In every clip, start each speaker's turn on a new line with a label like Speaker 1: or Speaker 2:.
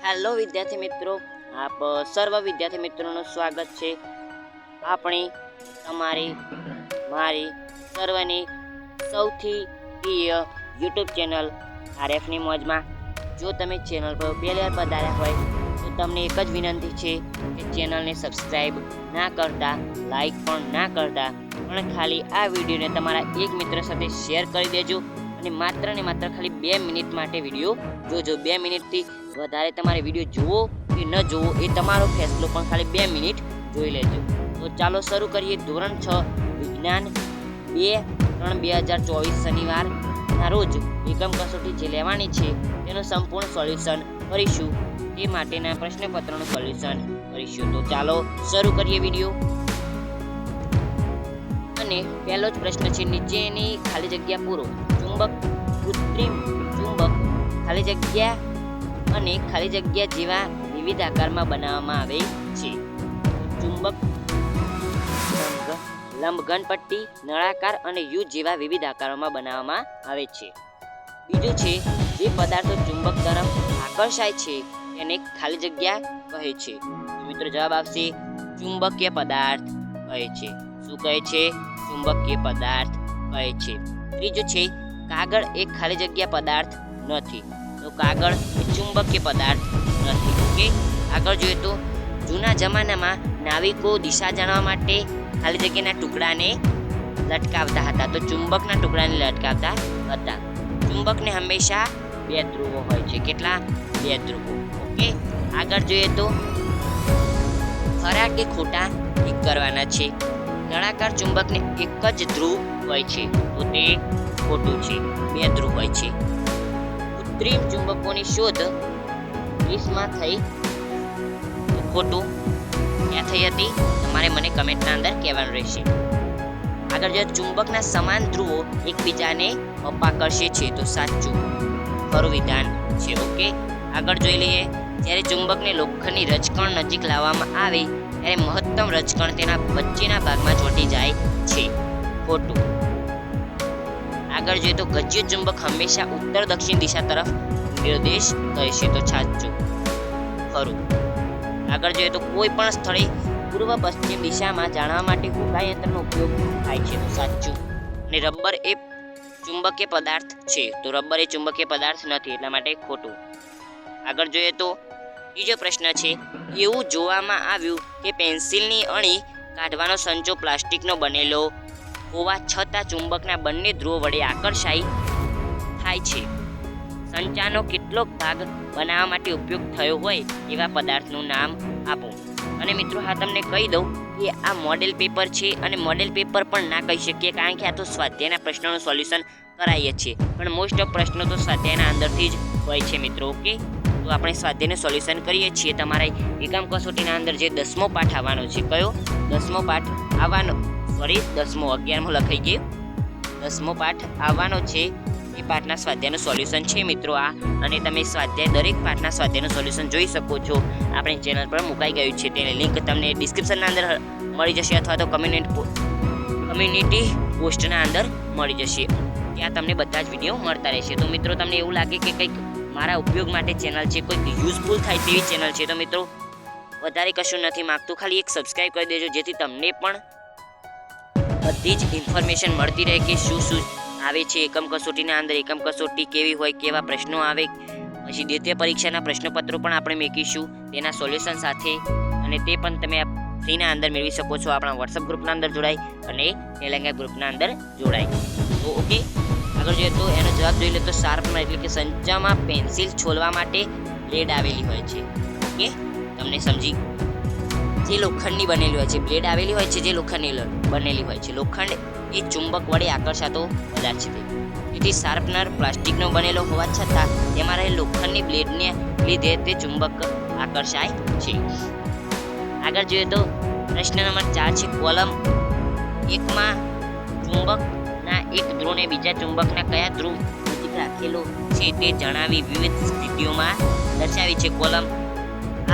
Speaker 1: Hello વિદ્યાર્થી મિત્રો, આપ સર્વ વિદ્યાર્થી મિત્રોનું સ્વાગત છે આપણી તમારી મારી સર્વની સૌથી પ્રિય યુટ્યુબ ચેનલ આરએફની મોજમાં. જો તમે ચેનલ પર પહેલી વાર પધાર્યા હોય તો તમને એક જ વિનંતી છે કે ચેનલને સબસ્ક્રાઈબ ના કરતા, લાઈક પણ ના કરતા, પણ ખાલી આ વિડીયોને તમારા એક મિત્ર સાથે શેર કરી દેજો અને માત્ર ને માત્ર ખાલી 2 મિનિટ માટે વિડીયો જોજો. 2 મિનિટથી વધારે તમારે વિડીયો જુઓ કે ન જુઓ એ તમારો ફેસલો, પણ ખાલી 2 મિનિટ જોઈ લેજો. તો ચાલો શરૂ કરીએ. ધોરણ 6 વિજ્ઞાન 2/3/2024 શનિવારના રોજ એકમ કસોટી જે લેવાની છે તેનું સંપૂર્ણ સોલ્યુશન કરીશું. તે માટેના પ્રશ્નપત્રનું સોલ્યુશન કરીશું. તો ચાલો શરૂ કરીએ વિડીયો. અને પહેલો જ પ્રશ્ન છે, નીચેની ખાલી જગ્યા પૂરો. ચુંબક, કૃત્રિમ ચુંબક, ખાલી જગ્યા અને ખાલી જગ્યા જેવા વિવિધ આકારમાં બનાવવામાં આવે છે. ચુંબક લંબઘન પટ્ટી, નળાકાર અને યુ જેવા વિવિધ આકારોમાં બનાવવામાં આવે છે. બીજું છે, જે પદાર્થો ચુંબક તરફ આકર્ષાય છે તેને ખાલી જગ્યા કહે છે. મિત્રો જવાબ આવશે ચુંબકીય પદાર્થ કહે છે. શું કહે છે? ચુંબકીય પદાર્થ કહે છે. ત્રીજું છે, કાગળ એક ખાલી જગ્યા પદાર્થ નથી. તો કાગળ એ ચુંબકીય પદાર્થ નથી. ઓકે, આગળ જોઈએ તો જૂના જમાનામાં નાવિકો દિશા જાણવા માટે ખાલી જગ્યાના ટુકડાને લટકાવતા હતા. તો ચુંબકના ટુકડાને લટકાવતા હતા. ચુંબકને હંમેશા 2 ધ્રુવો હોય છે. કેટલા? 2 ધ્રુવો. ઓકે, આગળ જોઈએ તો ખરા કે ખોટા ઠીક કરવાના છે. નળાકાર ચુંબકને એક જ ધ્રુવ હોય છે. તો તે ખોટું છે. 2 ધ્રુવ હોય છે. કૃત્રિમ ચુંબકોની શોધ 20માં થઈ. ખોટું. ક્યાં થઈ હતી તમારે મને કમેન્ટના અંદર કહેવાનું રહેશે. આગળ જો ચુંબકના સમાન ધ્રુવો એકબીજાને અપાકર્ષે છે. તો સાચું, ખરું વિધાન છે. ઓકે, આગળ જોઈ લઈએ. જ્યારે ચુંબકને લોખંડની રજકણ નજીક લાવવામાં આવે ત્યારે મહત્તમ રજકણ તેના વચ્ચેના ભાગમાં ચોંટી જાય છે. ખોટું. આગળ જોઈએ તો ગજ્ય ચુંબક હંમેશા ઉત્તર દક્ષિણ દિશા તરફ નિર્દેશ કરે છે. તો સાચું, ખરું. આગળ જોઈએ તો કોઈ પણ સ્થળે પૂર્વ પશ્ચિમ દિશામાં જાણવા માટે હોકાયંત્રનો ઉપયોગ થાય છે. તો સાચું. અને રબર એ ચુંબકીય પદાર્થ છે. તો રબર એ ચુંબકીય પદાર્થ નથી, એટલા માટે ખોટું. આગળ જોઈએ તો ત્રીજો પ્રશ્ન છે, એવું જોવામાં આવ્યું કે પેન્સિલની અણી કાઢવાનો સંચો પ્લાસ્ટિકનો બનેલો હોવા છતાં ચુંબકના બંને ધ્રુવો વડે આકર્ષાય થાય છે. સંચાનો કેટલોક ભાગ બનાવવા માટે ઉપયોગ થયો હોય એવા પદાર્થનું નામ આપો. અને મિત્રો હા તમને કહી દઉં કે આ મોડેલ પેપર છે, અને મોડેલ પેપર પણ ના કહી શકીએ કારણ કે આ તો સ્વાધ્યાયના પ્રશ્નોનું સોલ્યુશન કરાવીએ છીએ. પણ મોસ્ટ ઓફ પ્રશ્નો તો સ્વાધ્યાયના અંદરથી જ હોય છે મિત્રો. ઓકે, તો આપણે સ્વાધ્યાયનું સોલ્યુશન કરીએ છીએ. તમારા એકમ કસોટીના અંદર જે 10મો પાઠ આવવાનો છે. કયો? 10મો પાઠ આવવાનો, સોરી 10મો, 11મો લખાઈ ગયું. 10મો પાઠ આવવાનો છે. એ પાઠના સ્વાધ્યાયનું સોલ્યુશન છે મિત્રો આ. અને તમે સ્વાધ્યાય દરેક પાઠના સ્વાધ્યાયનું સોલ્યુશન જોઈ શકો છો. આપણી ચેનલ પર મુકાઈ ગયું છે. તેની લિંક તમને ડિસ્ક્રિપ્શનના અંદર મળી જશે, અથવા તો કમ્યુનિટી પોસ્ટના અંદર મળી જશે. ત્યાં તમને બધા જ વિડીયો મળતા રહેશે. તો મિત્રો તમને એવું લાગે કે કંઈક મારા ઉપયોગ માટે ચેનલ છે, કોઈક યુઝફુલ થાય તેવી ચેનલ છે, તો મિત્રો વધારે કશું નથી માગતું, ખાલી એક સબસ્ક્રાઈબ કરી દેજો, જેથી તમને પણ બધી જ ઇન્ફોર્મેશન મળતી રહે કે શું શું આવે છે એકમ કસોટીના અંદર. એકમ કસોટી કેવી હોય, કેવા પ્રશ્નો આવે, પછી દ્વિતીય પરીક્ષાના પ્રશ્નપત્રો પણ આપણે મૂકીશું તેના સોલ્યુશન સાથે. અને તે પણ તમે ફ્રીના અંદર મેળવી શકો છો. આપણા વોટ્સઅપ ગ્રુપના અંદર જોડાય અને ટેલિગ્રામ ગ્રુપના અંદર જોડાય. તો ઓકે, આગળ જોઈએ તો એનો જવાબ જોઈ લે તો શાર્પનર એટલે કે સંચામાં પેન્સિલ છોલવા માટે બ્લેડ આવેલી હોય છે. ઓકે, તમને સમજી. જે લોખંડની બનેલી હોય છે, બ્લેડ આવેલી હોય છે જે લોખંડની બનેલી હોય છે. લોખંડ એ ચુંબક વડે આકર્ષાતો પદાર્થ છે. તેથી શાર્પનર પ્લાસ્ટિકનો બનેલો હોવા છતાં તેમાં રહેલ લોખંડની બ્લેડને લીધે તે ચુંબક આકર્ષાય છે. આગળ જોઈએ તો પ્રશ્ન નંબર 4 છે, કોલમ 1માં ચુંબકના એક ધ્રુવને બીજા ચુંબકના કયા ધ્રુવ નજીક રાખેલો છે તે જણાવી વિવિધ સ્થિતિઓમાં દર્શાવી છે. કોલમ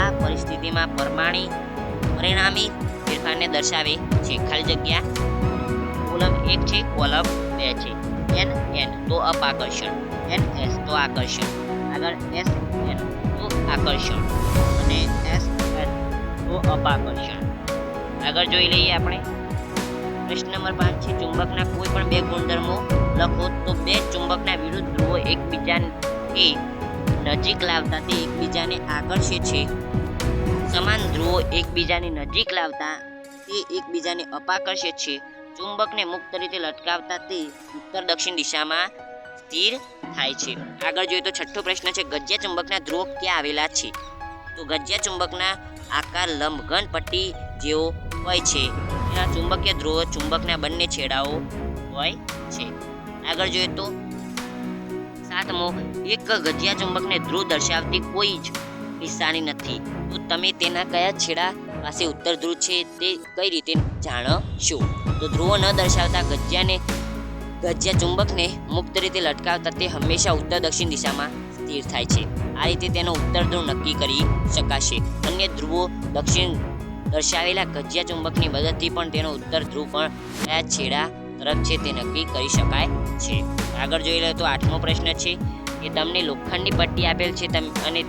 Speaker 1: આ પરિસ્થિતિમાં પરિણામી ફેરફારને દર્શાવે છે. ખાલી જગ્યા કોલમ 1 છે, કોલમ 2 છે. N તો અપાકર્ષણ, NS તો આકર્ષણ, આગળ SN તો આકર્ષણ અને એસ તો અપાકર્ષણ. આગળ જોઈ લઈએ આપણે. પ્રશ્ન નંબર 5 છે ચુંબકના કોઈ પણ બે ગુણધર્મો લખો તો બે ચુંબકના વિરુદ્ધ ધ્રુવો એકબીજાને નજીક લાવતા તે એકબીજાને આકર્ષે છે. સમાન ધ્રુવો એકબીજાની નજીક લાવતા તે એકબીજાને અપાકર્ષે છે. ચુંબકને મુક્ત રીતે લટકાવતા તે ઉત્તર દક્ષિણ દિશામાં સ્થિર થાય છે. આગળ જોઈએ તો છઠ્ઠો પ્રશ્ન છે ગજ્યા ચુંબકના ધ્રુવો ક્યાં આવેલા છે? તો ગજ્યા ચુંબકના આકાર લંબઘન પટ્ટી જેવો હોય છે. તેના ચુંબકીય ધ્રુવો ચુંબકના બંને છેડાઓ હોય છે. આગળ જોઈએ તો સાતમો, એક ગજ્યા ચુંબકને ધ્રુવ દર્શાવતી કોઈ જ નિશાની નથી, તો તમે તેના કયા છેડા પાસે ઉત્તર ધ્રુવ છે તે કઈ રીતે જાણશો? તો ધ્રુવો ન દર્શાવતા ગજ્યા ચુંબકને મુક્ત રીતે લટકાવતા તે હંમેશા ઉત્તર દક્ષિણ દિશામાં સ્થિર થાય છે. આ રીતે તેનો ઉત્તર ધ્રુવ નક્કી કરી શકાશે. અન્ય ધ્રુવો દક્ષિણ દર્શાવેલા ગજ્યા ચુંબકની મદદથી પણ તેનો ઉત્તર ધ્રુવ પણ કયા છેડા તરફ છે તે નક્કી કરી શકાય છે. આગળ જોઈ લે તો આઠમો પ્રશ્ન છે કે તમને લોખંડની પટ્ટી આપેલ છે અને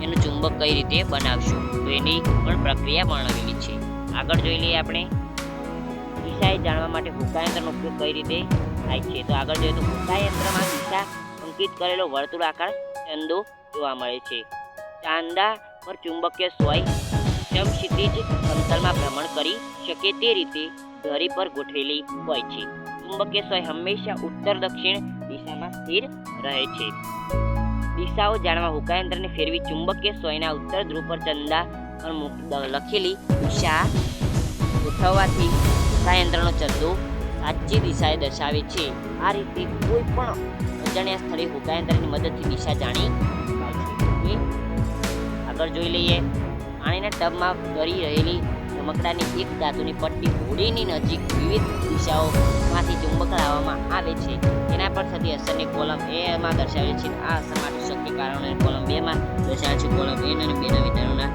Speaker 1: એનું ચુંબક કઈ રીતે બનાવશો? તો એની પણ પ્રક્રિયા વર્ણવેલી છે. આગળ જોઈ લઈએ આપણે દિશાએ જાણવા માટે હોકાયંત્રનો ઉપયોગ કઈ રીતે થાય છે? તો આગળ જોઈએ તો હોકાયંત્રમાં દિશા અંકિત કરેલો વર્તુળાકાર ચાંદો જોવા મળે છે. ચાંદા પર ચુંબકીય સોય સમક્ષિતિજ સમતલમાં ભ્રમણ કરી શકે તે રીતે ધરી પર ગોઠવેલી હોય છે. ચુંબકીય સોય હંમેશા ઉત્તર દક્ષિણ દિશામાં સ્થિર રહે છે. દિશાઓ જાણવા હોકાયંત્રને ફેરવી ચુંબકીય સોયના ઉત્તર ધ્રુવ પર ચંદા પર લખેલી દિશા ગોઠવવાથી હોકાયંત્રનો ચંદો સાચી દિશાએ દર્શાવે છે. આ રીતે કોઈ પણ અજાણ્યા સ્થળે હોકાયંત્રની મદદથી દિશા જાણી શકાય છે. આગળ જોઈ લઈએ પાણીના ટબમાં તરી રહેલી રમકડાની એક ધાતુની પટ્ટી હોડીની નજીક વિવિધ દિશાઓમાંથી ચુંબક લાવવામાં આવે છે. તેના પર થતી અસરની કોલમ A માં દર્શાવે છે. આ અસર માટે શક્ય કારણોને કોલમ 2 માં દર્શાવે છે. કોલમ A અને 2 ના વિધાનોના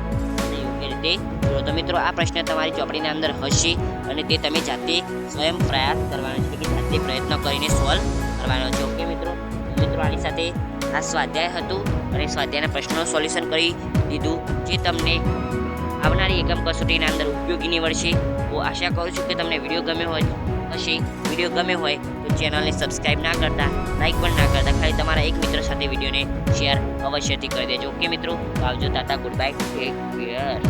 Speaker 1: યોગ્ય રીતે જોડો. તો મિત્રો આ પ્રશ્ન તમારી ચોપડીના અંદર હશે અને તે તમે જાતે સ્વયં પ્રયાસ કરવાનો છે કે જાતે પ્રયત્ન કરીને સોલ્વ કરવાનો છે. ઓકે મિત્રો આની સાથે આ સ્વાધ્યાય હતું અને સ્વાધ્યાયના પ્રશ્નોનું સોલ્યુશન કરી દીધું જે તમને આવનારી એકમ કસોટીના અંદર ઉપયોગી નીવડશે. તો આશા કરું છું કે તમને વિડીયો ગમ્યો હોય તો ચેનલને સબસ્ક્રાઈબ ના કરતા, લાઈક પણ ના કરતા, ખાલી તમારા એક મિત્ર સાથે વિડીયોને શેર અવશ્યથી કરી દેજો. ઓકે મિત્રો, આવજો, તાતા, ગુડ બાય, ટેક કેર.